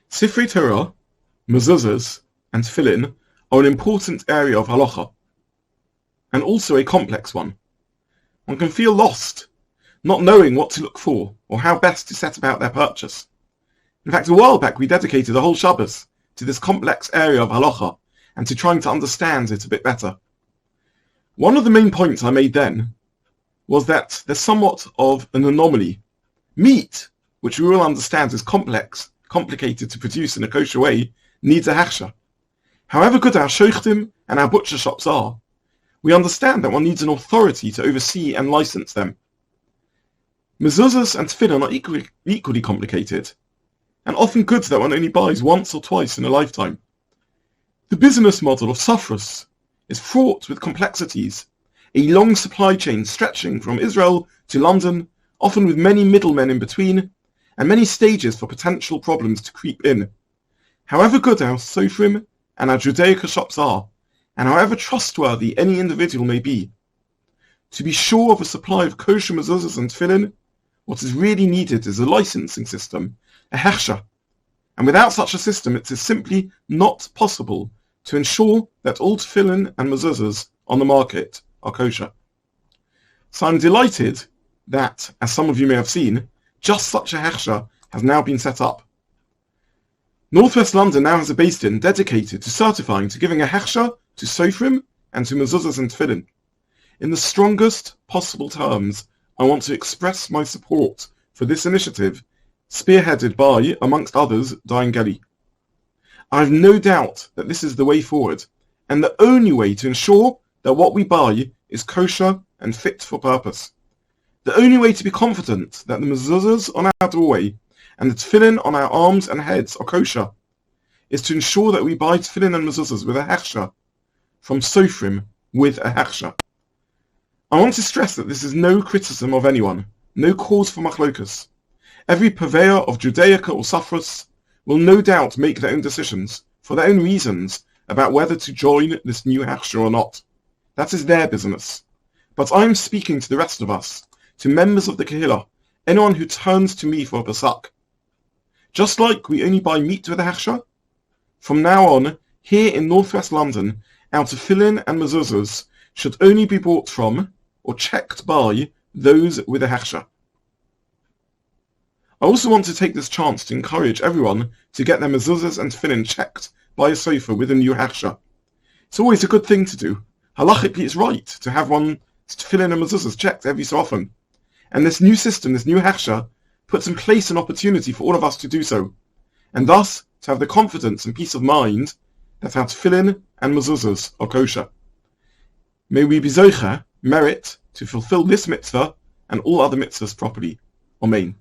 Sifrei Torah, Mezuzot and Tefillin are an important area of halacha, and also a complex one. One can feel lost, not knowing what to look for or how best to set about their purchase. In fact, a while back we dedicated a whole Shabbos to this complex area of halacha and to trying to understand it a bit better. One of the main points I made then was that there's somewhat of an anomaly. Meat, which we all understand is complicated to produce in a kosher way, needs a hechsher. However good our shochtim and our butcher shops are, we understand that one needs an authority to oversee and license them. Mezuzot and Tefillin are equally complicated, and often goods that one only buys once or twice in a lifetime. The business model of sufrus is fraught with complexities, a long supply chain stretching from Israel to London, often with many middlemen in between, and many stages for potential problems to creep in. However good our sofrim and our Judaica shops are, and however trustworthy any individual may be, to be sure of a supply of kosher mezuzos and tefillin, what is really needed is a licensing system, a hechsher, and without such a system it is simply not possible to ensure that all tefillin and mezuzos on the market are kosher. So I'm delighted that, as some of you may have seen, just such a hechsher has now been set up. Northwest London now has a beis din dedicated to certifying to giving a hechsher to sofrim and to mezuzos and tefillin. In the strongest possible terms, I want to express my support for this initiative, spearheaded by, amongst others, Dayan Geli. I have no doubt that this is the way forward, and the only way to ensure that what we buy is kosher and fit for purpose. The only way to be confident that the mezuzos on our doorway and the tefillin on our arms and heads are kosher is to ensure that we buy tefillin and mezuzos with a hechsher, from sofrim with a hechsher. I want to stress that this is no criticism of anyone, no cause for machlokas. Every purveyor of Judaica or sufrus will no doubt make their own decisions, for their own reasons, about whether to join this new hechsher or not. That is their business. But I am speaking to the rest of us, to members of the Kehillah, anyone who turns to me for a pasak. Just like we only buy meat with a hechsher, from now on, here in northwest London, our tefillin and mezuzos should only be bought from or checked by those with a hechsher. I also want to take this chance to encourage everyone to get their mezuzos and tefillin checked by a sofa with a new hechsher. It's always a good thing to do. Halachically, it's right to have one's tefillin and mezuzos checked every so often. And this new system, this new hechsher, puts in place an opportunity for all of us to do so, and thus to have the confidence and peace of mind that our tefillin and mezuzos are kosher. May we be zocher, merit, to fulfill this mitzvah and all other mitzvahs properly. Amen.